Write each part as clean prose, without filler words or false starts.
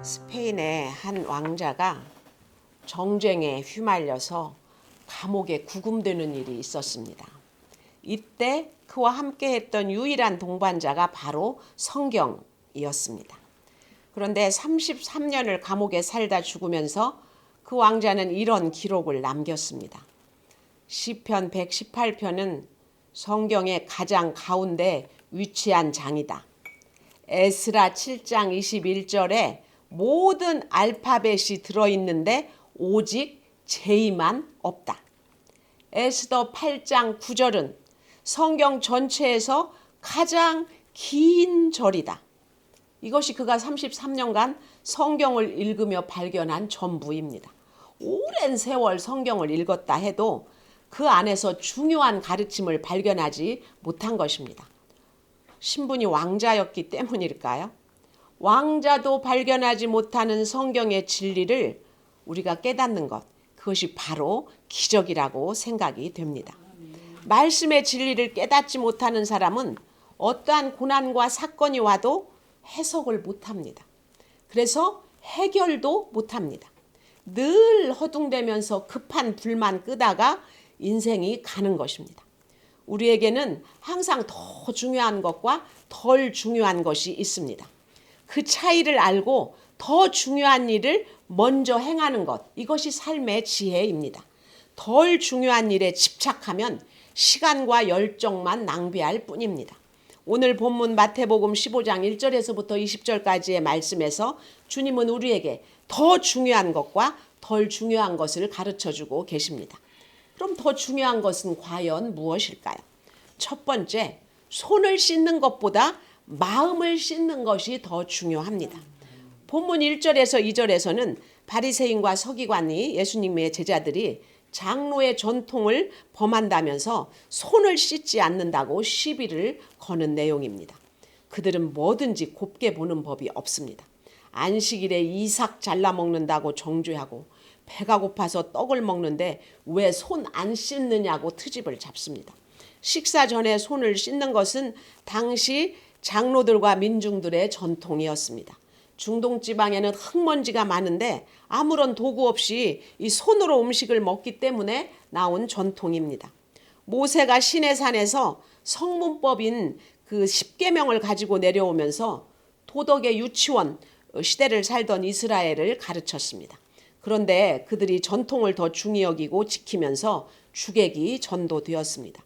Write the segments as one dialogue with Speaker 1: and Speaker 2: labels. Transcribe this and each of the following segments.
Speaker 1: 스페인의 한 왕자가 정쟁에 휘말려서 감옥에 구금되는 일이 있었습니다. 이때 그와 함께했던 유일한 동반자가 바로 성경이었습니다. 그런데 33년을 감옥에 살다 죽으면서 그 왕자는 이런 기록을 남겼습니다. 시편 118편은 성경의 가장 가운데 위치한 장이다. 에스라 7장 21절에 모든 알파벳이 들어있는데 오직 J만 없다. 에스더 8장 9절은 성경 전체에서 가장 긴 절이다. 이것이 그가 33년간 성경을 읽으며 발견한 전부입니다. 오랜 세월 성경을 읽었다 해도 그 안에서 중요한 가르침을 발견하지 못한 것입니다. 신분이 왕자였기 때문일까요? 왕자도 발견하지 못하는 성경의 진리를 우리가 깨닫는 것, 그것이 바로 기적이라고 생각이 됩니다. 말씀의 진리를 깨닫지 못하는 사람은 어떠한 고난과 사건이 와도 해석을 못합니다. 그래서 해결도 못합니다. 늘 허둥대면서 급한 불만 끄다가 인생이 가는 것입니다. 우리에게는 항상 더 중요한 것과 덜 중요한 것이 있습니다. 그 차이를 알고 더 중요한 일을 먼저 행하는 것, 이것이 삶의 지혜입니다. 덜 중요한 일에 집착하면 시간과 열정만 낭비할 뿐입니다. 오늘 본문 마태복음 15장 1절에서부터 20절까지의 말씀에서 주님은 우리에게 더 중요한 것과 덜 중요한 것을 가르쳐주고 계십니다. 그럼 더 중요한 것은 과연 무엇일까요? 첫 번째, 손을 씻는 것보다 마음을 씻는 것이 더 중요합니다. 본문 1절에서 2절에서는 바리새인과 서기관이 예수님의 제자들이 장로의 전통을 범한다면서 손을 씻지 않는다고 시비를 거는 내용입니다. 그들은 뭐든지 곱게 보는 법이 없습니다. 안식일에 이삭 잘라 먹는다고 정죄하고 배가 고파서 떡을 먹는데 왜 손 안 씻느냐고 트집을 잡습니다. 식사 전에 손을 씻는 것은 당시 장로들과 민중들의 전통이었습니다. 중동 지방에는 흙먼지가 많은데 아무런 도구 없이 이 손으로 음식을 먹기 때문에 나온 전통입니다. 모세가 시내산에서 성문법인 그 10계명을 가지고 내려오면서 도덕의 유치원 시대를 살던 이스라엘을 가르쳤습니다. 그런데 그들이 전통을 더 중히 여기고 지키면서 주객이 전도되었습니다.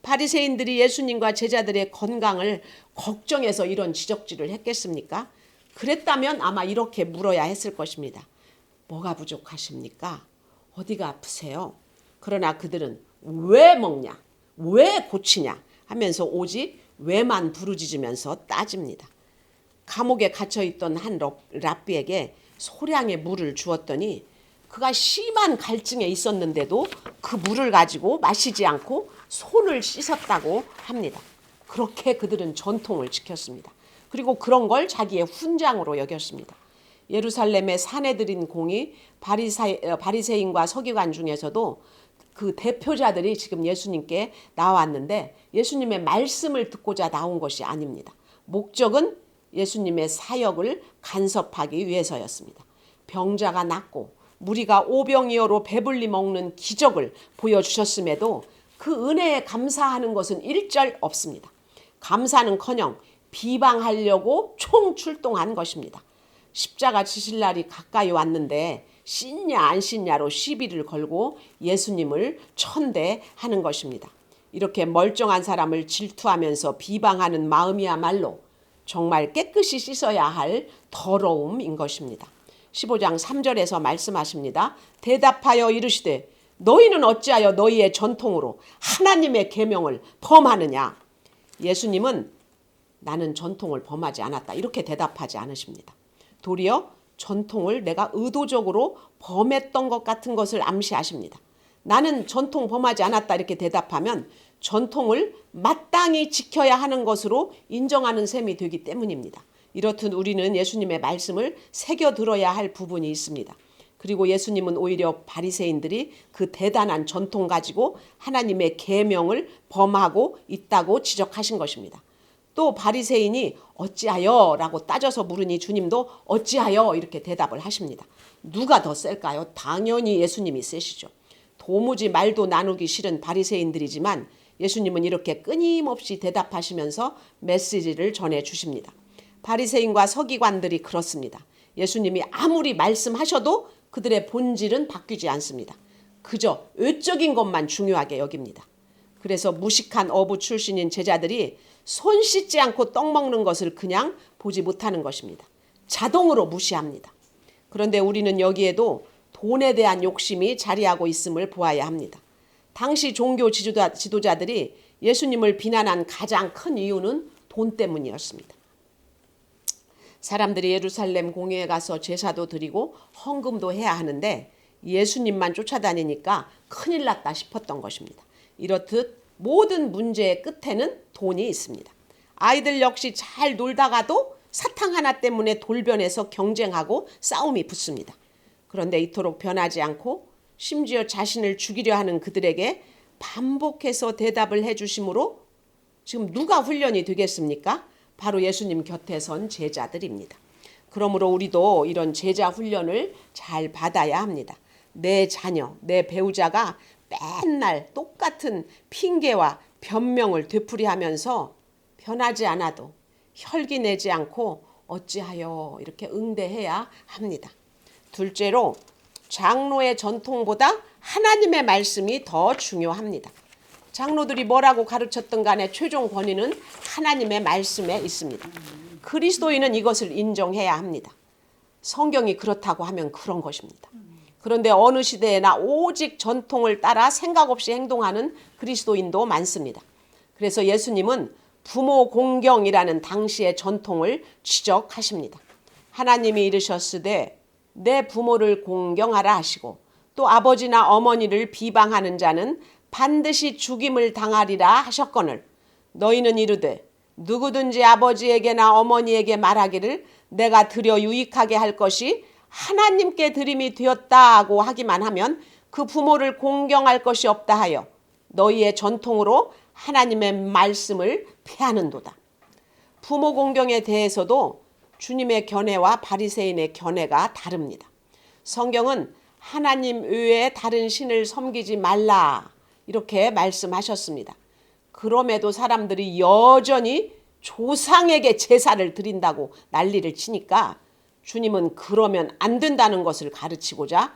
Speaker 1: 바리새인들이 예수님과 제자들의 건강을 걱정해서 이런 지적질을 했겠습니까? 그랬다면 아마 이렇게 물어야 했을 것입니다. 뭐가 부족하십니까? 어디가 아프세요? 그러나 그들은 왜 먹냐? 왜 고치냐? 하면서 오직 왜만 부르짖으면서 따집니다. 감옥에 갇혀있던 한 랍비에게 소량의 물을 주었더니 그가 심한 갈증에 있었는데도 그 물을 가지고 마시지 않고 손을 씻었다고 합니다. 그렇게 그들은 전통을 지켰습니다. 그리고 그런 걸 자기의 훈장으로 여겼습니다. 예루살렘의 사내들인 공이 바리새인과 서기관 중에서도 그 대표자들이 지금 예수님께 나왔는데 예수님의 말씀을 듣고자 나온 것이 아닙니다. 목적은 예수님의 사역을 간섭하기 위해서였습니다. 병자가 낫고 무리가 오병이어로 배불리 먹는 기적을 보여주셨음에도 그 은혜에 감사하는 것은 일절 없습니다. 감사는커녕 비방하려고 총출동한 것입니다. 십자가 지실 날이 가까이 왔는데 씻냐 안 씻냐로 시비를 걸고 예수님을 천대하는 것입니다. 이렇게 멀쩡한 사람을 질투하면서 비방하는 마음이야말로 정말 깨끗이 씻어야 할 더러움인 것입니다. 15장 3절에서 말씀하십니다. 대답하여 이르시되 너희는 어찌하여 너희의 전통으로 하나님의 계명을 범하느냐? 예수님은 나는 전통을 범하지 않았다. 이렇게 대답하지 않으십니다. 도리어 전통을 내가 의도적으로 범했던 것 같은 것을 암시하십니다. 나는 전통 범하지 않았다 이렇게 대답하면 전통을 마땅히 지켜야 하는 것으로 인정하는 셈이 되기 때문입니다. 이렇듯 우리는 예수님의 말씀을 새겨 들어야 할 부분이 있습니다. 그리고 예수님은 오히려 바리새인들이 그 대단한 전통 가지고 하나님의 계명을 범하고 있다고 지적하신 것입니다. 또 바리새인이 어찌하여 라고 따져서 물으니 주님도 어찌하여 이렇게 대답을 하십니다. 누가 더 셀까요? 당연히 예수님이 세시죠. 도무지 말도 나누기 싫은 바리새인들이지만 예수님은 이렇게 끊임없이 대답하시면서 메시지를 전해주십니다. 바리새인과 서기관들이 그렇습니다. 예수님이 아무리 말씀하셔도 그들의 본질은 바뀌지 않습니다. 그저 외적인 것만 중요하게 여깁니다. 그래서 무식한 어부 출신인 제자들이 손 씻지 않고 떡 먹는 것을 그냥 보지 못하는 것입니다. 자동으로 무시합니다. 그런데 우리는 여기에도 돈에 대한 욕심이 자리하고 있음을 보아야 합니다. 당시 종교 지도자들이 예수님을 비난한 가장 큰 이유는 돈 때문이었습니다. 사람들이 예루살렘 공회에 가서 제사도 드리고 헌금도 해야 하는데 예수님만 쫓아다니니까 큰일 났다 싶었던 것입니다. 이렇듯 모든 문제의 끝에는 돈이 있습니다. 아이들 역시 잘 놀다가도 사탕 하나 때문에 돌변해서 경쟁하고 싸움이 붙습니다. 그런데 이토록 변하지 않고 심지어 자신을 죽이려 하는 그들에게 반복해서 대답을 해주심으로 지금 누가 훈련이 되겠습니까? 바로 예수님 곁에 선 제자들입니다. 그러므로 우리도 이런 제자 훈련을 잘 받아야 합니다. 내 자녀, 내 배우자가 맨날 똑같은 핑계와 변명을 되풀이하면서 변하지 않아도 혈기 내지 않고 어찌하여 이렇게 응대해야 합니다. 둘째로 장로의 전통보다 하나님의 말씀이 더 중요합니다. 장로들이 뭐라고 가르쳤든 간에 최종 권위는 하나님의 말씀에 있습니다. 그리스도인은 이것을 인정해야 합니다. 성경이 그렇다고 하면 그런 것입니다. 그런데 어느 시대에나 오직 전통을 따라 생각 없이 행동하는 그리스도인도 많습니다. 그래서 예수님은 부모 공경이라는 당시의 전통을 지적하십니다. 하나님이 이르셨으되 내 부모를 공경하라 하시고 또 아버지나 어머니를 비방하는 자는 반드시 죽임을 당하리라 하셨거늘 너희는 이르되 누구든지 아버지에게나 어머니에게 말하기를 내가 드려 유익하게 할 것이 하나님께 드림이 되었다고 하기만 하면 그 부모를 공경할 것이 없다 하여 너희의 전통으로 하나님의 말씀을 폐하는도다. 부모 공경에 대해서도 주님의 견해와 바리새인의 견해가 다릅니다. 성경은 하나님 외에 다른 신을 섬기지 말라 이렇게 말씀하셨습니다. 그럼에도 사람들이 여전히 조상에게 제사를 드린다고 난리를 치니까 주님은 그러면 안 된다는 것을 가르치고자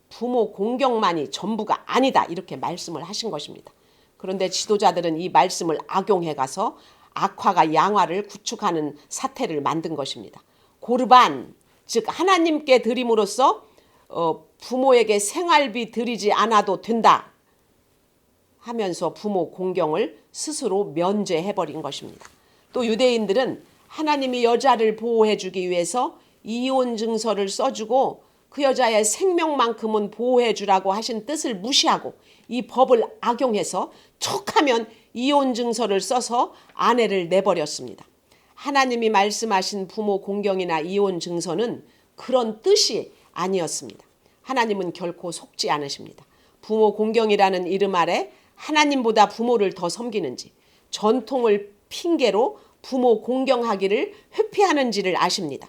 Speaker 1: 부모 공경만이 전부가 아니다 이렇게 말씀을 하신 것입니다. 그런데 지도자들은 이 말씀을 악용해 가서 악화가 양화를 구축하는 사태를 만든 것입니다. 고르반 즉 하나님께 드림으로써 부모에게 생활비 드리지 않아도 된다 하면서 부모 공경을 스스로 면제해버린 것입니다. 또 유대인들은 하나님이 여자를 보호해주기 위해서 이혼 증서를 써주고 그 여자의 생명만큼은 보호해주라고 하신 뜻을 무시하고 이 법을 악용해서 툭하면 이혼 증서를 써서 아내를 내버렸습니다. 하나님이 말씀하신 부모 공경이나 이혼 증서는 그런 뜻이 아니었습니다. 하나님은 결코 속지 않으십니다. 부모 공경이라는 이름 아래 하나님보다 부모를 더 섬기는지 전통을 핑계로 부모 공경하기를 회피하는지를 아십니다.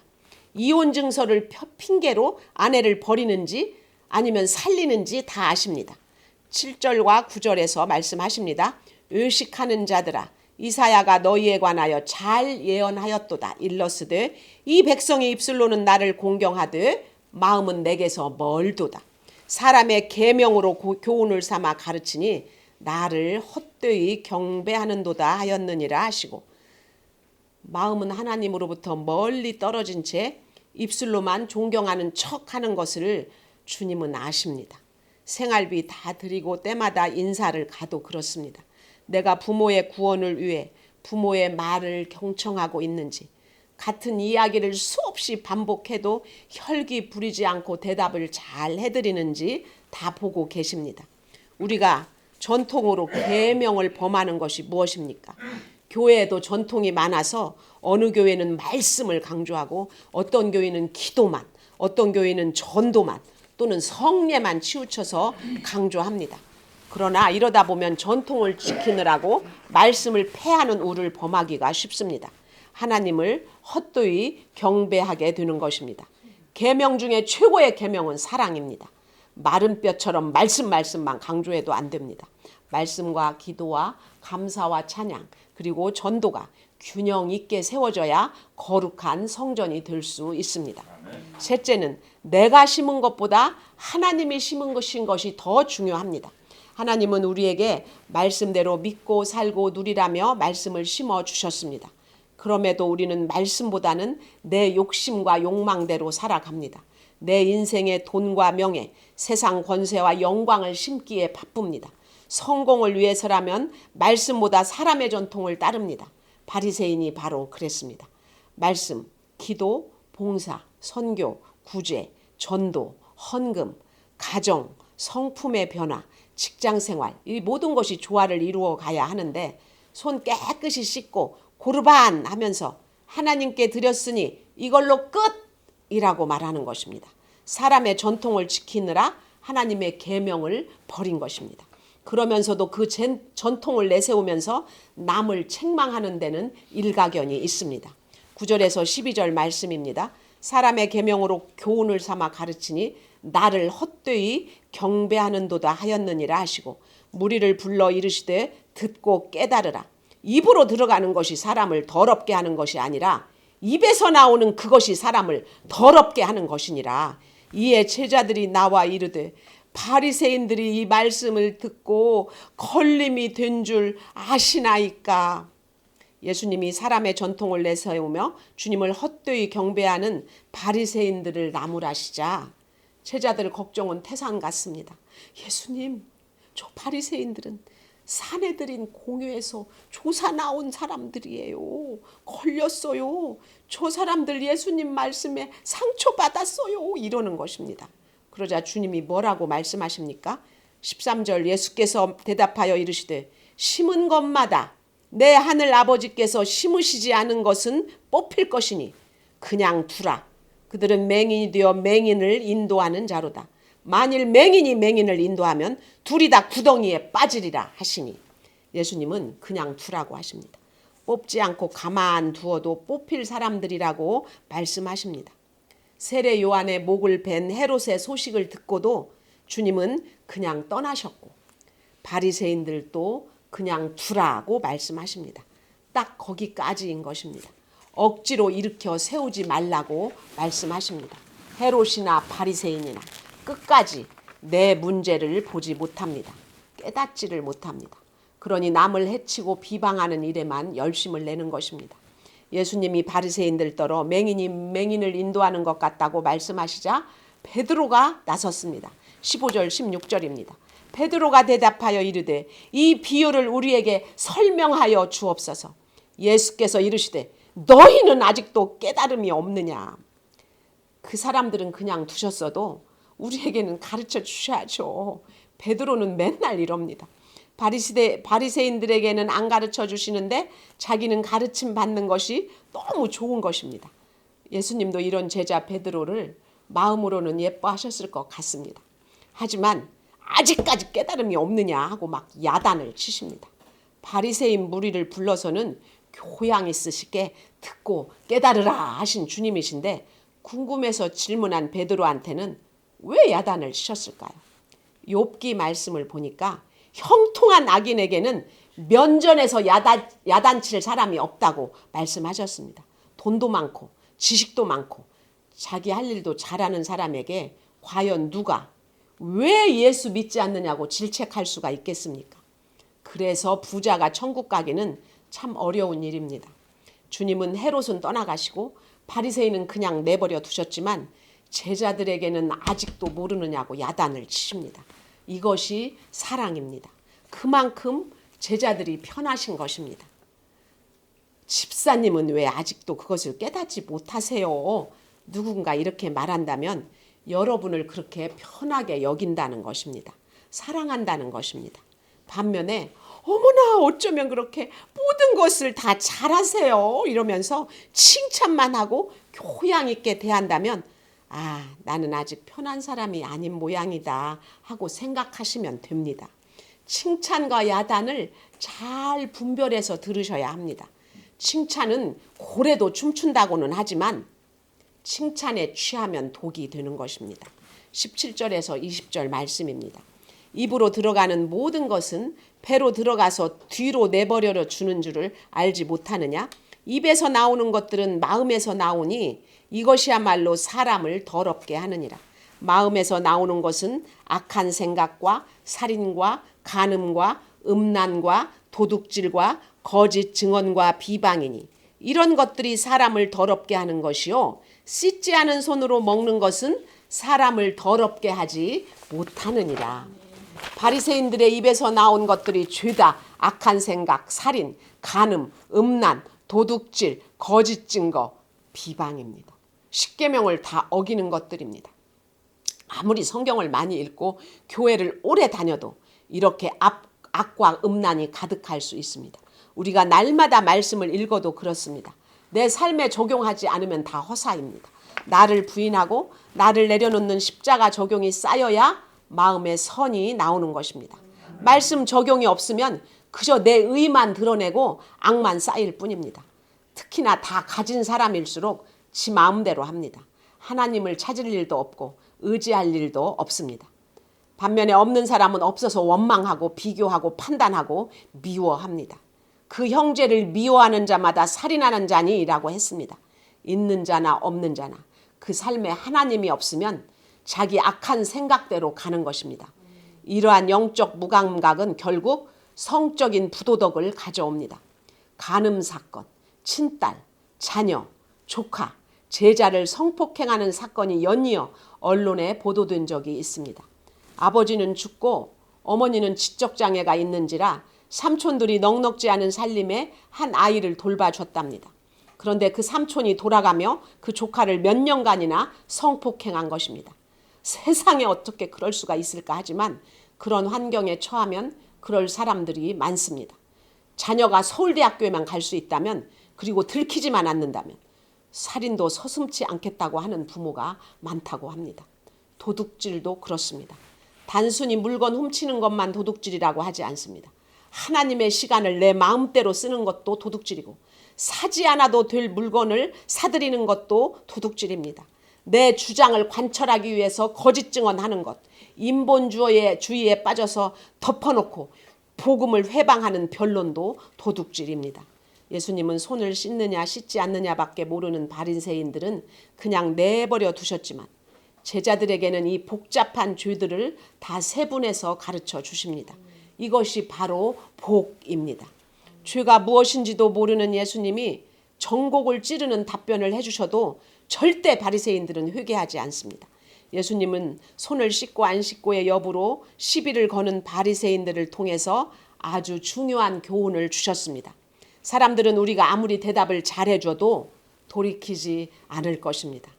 Speaker 1: 이혼 증서를 핑계로 아내를 버리는지 아니면 살리는지 다 아십니다. 7절과 9절에서 말씀하십니다. 의식하는 자들아 이사야가 너희에 관하여 잘 예언하였도다. 일러스되 이 백성의 입술로는 나를 공경하되 마음은 내게서 멀도다. 사람의 계명으로 교훈을 삼아 가르치니 나를 헛되이 경배하는도다 하였느니라 하시고 마음은 하나님으로부터 멀리 떨어진 채 입술로만 존경하는 척하는 것을 주님은 아십니다. 생활비 다 드리고 때마다 인사를 가도 그렇습니다. 내가 부모의 구원을 위해 부모의 말을 경청하고 있는지 같은 이야기를 수없이 반복해도 혈기 부리지 않고 대답을 잘 해드리는지 다 보고 계십니다. 우리가 전통으로 계명을 범하는 것이 무엇입니까? 교회에도 전통이 많아서 어느 교회는 말씀을 강조하고 어떤 교회는 기도만, 어떤 교회는 전도만 또는 성례만 치우쳐서 강조합니다. 그러나 이러다 보면 전통을 지키느라고 말씀을 폐하는 우를 범하기가 쉽습니다. 하나님을 헛되이 경배하게 되는 것입니다. 계명 중에 최고의 계명은 사랑입니다. 마른 뼈처럼 말씀만 강조해도 안 됩니다. 말씀과 기도와 감사와 찬양 그리고 전도가 균형 있게 세워져야 거룩한 성전이 될 수 있습니다. 셋째는 내가 심은 것보다 하나님이 심은 것이 더 중요합니다. 하나님은 우리에게 말씀대로 믿고 살고 누리라며 말씀을 심어 주셨습니다. 그럼에도 우리는 말씀보다는 내 욕심과 욕망대로 살아갑니다. 내 인생의 돈과 명예, 세상 권세와 영광을 심기에 바쁩니다. 성공을 위해서라면 말씀보다 사람의 전통을 따릅니다. 바리새인이 바로 그랬습니다. 말씀, 기도, 봉사, 선교, 구제, 전도, 헌금, 가정, 성품의 변화, 직장생활 이 모든 것이 조화를 이루어 가야 하는데 손 깨끗이 씻고 고르반 하면서 하나님께 드렸으니 이걸로 끝이라고 말하는 것입니다. 사람의 전통을 지키느라 하나님의 계명을 버린 것입니다. 그러면서도 그 전통을 내세우면서 남을 책망하는 데는 일가견이 있습니다. 9절에서 12절 말씀입니다. 사람의 계명으로 교훈을 삼아 가르치니 나를 헛되이 경배하는도다 하였느니라 하시고 무리를 불러 이르시되 듣고 깨달으라. 입으로 들어가는 것이 사람을 더럽게 하는 것이 아니라 입에서 나오는 그것이 사람을 더럽게 하는 것이니라. 이에 제자들이 나와 이르되 바리새인들이 이 말씀을 듣고 걸림이 된 줄 아시나이까. 예수님이 사람의 전통을 내세우며 주님을 헛되이 경배하는 바리새인들을 나무라시자 제자들 걱정은 태산 같습니다. 예수님, 저 바리새인들은 사내들인 공회에서 조사 나온 사람들이에요. 걸렸어요. 저 사람들 예수님 말씀에 상처받았어요. 이러는 것입니다. 그러자 주님이 뭐라고 말씀하십니까? 13절 예수께서 대답하여 이르시되 심은 것마다 내 하늘 아버지께서 심으시지 않은 것은 뽑힐 것이니 그냥 두라. 그들은 맹인이 되어 맹인을 인도하는 자로다. 만일 맹인이 맹인을 인도하면 둘이 다 구덩이에 빠지리라 하시니 예수님은 그냥 두라고 하십니다. 뽑지 않고 가만 두어도 뽑힐 사람들이라고 말씀하십니다. 세례 요한의 목을 벤 헤롯의 소식을 듣고도 주님은 그냥 떠나셨고 바리새인들도 그냥 두라고 말씀하십니다. 딱 거기까지인 것입니다. 억지로 일으켜 세우지 말라고 말씀하십니다. 헤롯이나 바리새인이나 끝까지 내 문제를 보지 못합니다. 깨닫지를 못합니다. 그러니 남을 해치고 비방하는 일에만 열심을 내는 것입니다. 예수님이 바리새인들더러 맹인이 맹인을 인도하는 것 같다고 말씀하시자 베드로가 나섰습니다. 15절 16절입니다. 베드로가 대답하여 이르되 이 비유를 우리에게 설명하여 주옵소서. 예수께서 이르시되 너희는 아직도 깨달음이 없느냐. 그 사람들은 그냥 두셨어도 우리에게는 가르쳐 주셔야죠. 베드로는 맨날 이럽니다. 바리새인들에게는 안 가르쳐 주시는데 자기는 가르침 받는 것이 너무 좋은 것입니다. 예수님도 이런 제자 베드로를 마음으로는 예뻐하셨을 것 같습니다. 하지만 아직까지 깨달음이 없느냐 하고 막 야단을 치십니다. 바리새인 무리를 불러서는 교양 있으시게 듣고 깨달으라 하신 주님이신데 궁금해서 질문한 베드로한테는 왜 야단을 치셨을까요? 욥기 말씀을 보니까 형통한 악인에게는 면전에서 야단칠 사람이 없다고 말씀하셨습니다. 돈도 많고 지식도 많고 자기 할 일도 잘하는 사람에게 과연 누가 왜 예수 믿지 않느냐고 질책할 수가 있겠습니까? 그래서 부자가 천국 가기는 참 어려운 일입니다. 주님은 헤롯은 떠나가시고 바리새인은 그냥 내버려 두셨지만 제자들에게는 아직도 모르느냐고 야단을 치십니다. 이것이 사랑입니다. 그만큼 제자들이 편하신 것입니다. 집사님은 왜 아직도 그것을 깨닫지 못하세요? 누군가 이렇게 말한다면 여러분을 그렇게 편하게 여긴다는 것입니다. 사랑한다는 것입니다. 반면에 어머나 어쩌면 그렇게 모든 것을 다 잘하세요 이러면서 칭찬만 하고 교양 있게 대한다면 나는 아직 편한 사람이 아닌 모양이다 하고 생각하시면 됩니다. 칭찬과 야단을 잘 분별해서 들으셔야 합니다. 칭찬은 고래도 춤춘다고는 하지만 칭찬에 취하면 독이 되는 것입니다. 17절에서 20절 말씀입니다. 입으로 들어가는 모든 것은 배로 들어가서 뒤로 내버려 주는 줄을 알지 못하느냐? 입에서 나오는 것들은 마음에서 나오니 이것이야말로 사람을 더럽게 하느니라. 마음에서 나오는 것은 악한 생각과 살인과 간음과 음란과 도둑질과 거짓 증언과 비방이니 이런 것들이 사람을 더럽게 하는 것이요 씻지 않은 손으로 먹는 것은 사람을 더럽게 하지 못하느니라. 바리새인들의 입에서 나온 것들이 죄다 악한 생각, 살인, 간음, 음란, 도둑질, 거짓 증거, 비방입니다. 십계명을 다 어기는 것들입니다. 아무리 성경을 많이 읽고 교회를 오래 다녀도 이렇게 악과 음란이 가득할 수 있습니다. 우리가 날마다 말씀을 읽어도 그렇습니다. 내 삶에 적용하지 않으면 다 허사입니다. 나를 부인하고 나를 내려놓는 십자가 적용이 쌓여야 마음의 선이 나오는 것입니다. 말씀 적용이 없으면 그저 내 의만 드러내고 악만 쌓일 뿐입니다. 특히나 다 가진 사람일수록 지 마음대로 합니다. 하나님을 찾을 일도 없고 의지할 일도 없습니다. 반면에 없는 사람은 없어서 원망하고 비교하고 판단하고 미워합니다. 그 형제를 미워하는 자마다 살인하는 자니라고 했습니다. 있는 자나 없는 자나 그 삶에 하나님이 없으면 자기 악한 생각대로 가는 것입니다. 이러한 영적 무감각은 결국 성적인 부도덕을 가져옵니다. 간음 사건, 친딸, 자녀, 조카, 제자를 성폭행하는 사건이 연이어 언론에 보도된 적이 있습니다. 아버지는 죽고 어머니는 지적장애가 있는지라 삼촌들이 넉넉지 않은 살림에 한 아이를 돌봐줬답니다. 그런데 그 삼촌이 돌아가며 그 조카를 몇 년간이나 성폭행한 것입니다. 세상에 어떻게 그럴 수가 있을까 하지만 그런 환경에 처하면 그럴 사람들이 많습니다. 자녀가 서울대학교에만 갈 수 있다면 그리고 들키지만 않는다면 살인도 서슴지 않겠다고 하는 부모가 많다고 합니다. 도둑질도 그렇습니다. 단순히 물건 훔치는 것만 도둑질이라고 하지 않습니다. 하나님의 시간을 내 마음대로 쓰는 것도 도둑질이고 사지 않아도 될 물건을 사들이는 것도 도둑질입니다. 내 주장을 관철하기 위해서 거짓 증언하는 것, 인본주의에 빠져서 덮어놓고 복음을 회방하는 변론도 도둑질입니다. 예수님은 손을 씻느냐 씻지 않느냐밖에 모르는 바리새인들은 그냥 내버려 두셨지만 제자들에게는 이 복잡한 죄들을 다 세분해서 가르쳐 주십니다. 이것이 바로 복입니다. 죄가 무엇인지도 모르는 예수님이 정곡을 찌르는 답변을 해주셔도 절대 바리새인들은 회개하지 않습니다. 예수님은 손을 씻고 안 씻고의 여부로 시비를 거는 바리새인들을 통해서 아주 중요한 교훈을 주셨습니다. 사람들은 우리가 아무리 대답을 잘해줘도 돌이키지 않을 것입니다.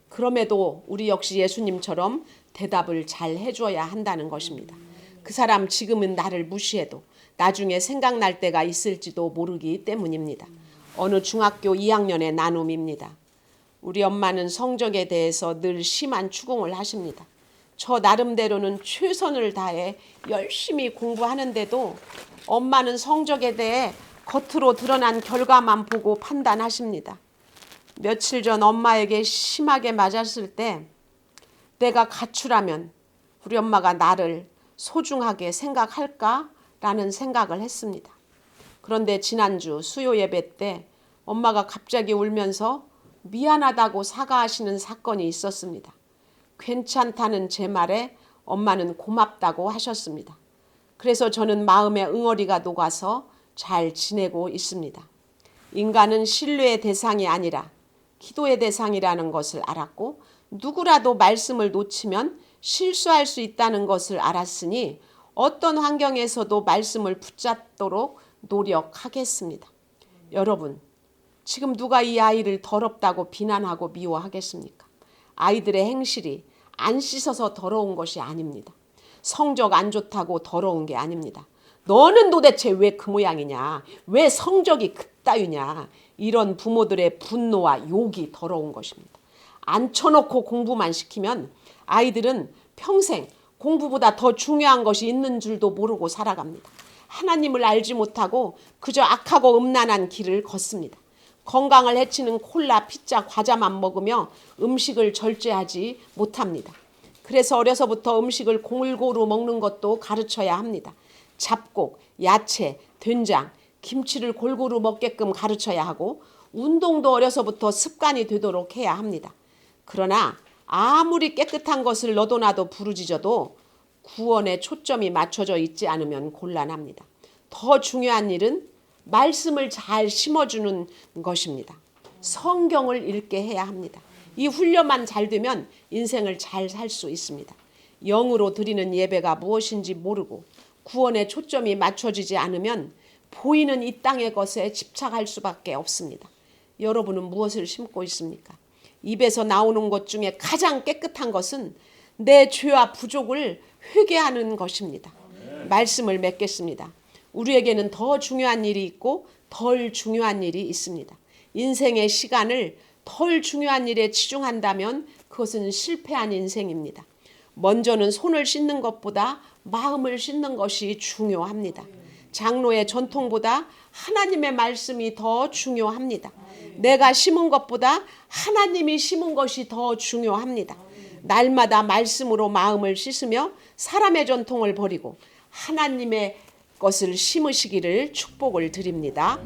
Speaker 1: 그럼에도 우리 역시 예수님처럼 대답을 잘 해줘야 한다는 것입니다. 그 사람 지금은 나를 무시해도 나중에 생각날 때가 있을지도 모르기 때문입니다. 어느 중학교 2학년의 나눔입니다. 우리 엄마는 성적에 대해서 늘 심한 추궁을 하십니다. 저 나름대로는 최선을 다해 열심히 공부하는데도 엄마는 성적에 대해 겉으로 드러난 결과만 보고 판단하십니다. 며칠 전 엄마에게 심하게 맞았을 때 내가 가출하면 우리 엄마가 나를 소중하게 생각할까라는 생각을 했습니다. 그런데 지난주 수요 예배 때 엄마가 갑자기 울면서 미안하다고 사과하시는 사건이 있었습니다. 괜찮다는 제 말에 엄마는 고맙다고 하셨습니다. 그래서 저는 마음에 응어리가 녹아서 잘 지내고 있습니다. 인간은 신뢰의 대상이 아니라 기도의 대상이라는 것을 알았고 누구라도 말씀을 놓치면 실수할 수 있다는 것을 알았으니 어떤 환경에서도 말씀을 붙잡도록 노력하겠습니다. 여러분, 지금 누가 이 아이를 더럽다고 비난하고 미워하겠습니까? 아이들의 행실이 안 씻어서 더러운 것이 아닙니다. 성적 안 좋다고 더러운 게 아닙니다. 너는 도대체 왜 그 모양이냐? 왜 성적이 그따위냐? 이런 부모들의 분노와 욕이 더러운 것입니다. 앉혀놓고 공부만 시키면 아이들은 평생 공부보다 더 중요한 것이 있는 줄도 모르고 살아갑니다. 하나님을 알지 못하고 그저 악하고 음란한 길을 걷습니다. 건강을 해치는 콜라, 피자, 과자만 먹으며 음식을 절제하지 못합니다. 그래서 어려서부터 음식을 골고루 먹는 것도 가르쳐야 합니다. 잡곡, 야채, 된장, 김치를 골고루 먹게끔 가르쳐야 하고 운동도 어려서부터 습관이 되도록 해야 합니다. 그러나 아무리 깨끗한 것을 너도나도 부르짖어도 구원에 초점이 맞춰져 있지 않으면 곤란합니다. 더 중요한 일은 말씀을 잘 심어주는 것입니다. 성경을 읽게 해야 합니다. 이 훈련만 잘 되면 인생을 잘 살 수 있습니다. 영으로 드리는 예배가 무엇인지 모르고 구원에 초점이 맞춰지지 않으면 보이는 이 땅의 것에 집착할 수밖에 없습니다. 여러분은 무엇을 심고 있습니까? 입에서 나오는 것 중에 가장 깨끗한 것은 내 죄와 부족을 회개하는 것입니다. 말씀을 맺겠습니다. 우리에게는 더 중요한 일이 있고 덜 중요한 일이 있습니다. 인생의 시간을 덜 중요한 일에 치중한다면 그것은 실패한 인생입니다. 먼저는 손을 씻는 것보다 마음을 씻는 것이 중요합니다. 장로의 전통보다 하나님의 말씀이 더 중요합니다. 내가 심은 것보다 하나님이 심은 것이 더 중요합니다. 날마다 말씀으로 마음을 씻으며 사람의 전통을 버리고 하나님의 것을 심으시기를 축복을 드립니다.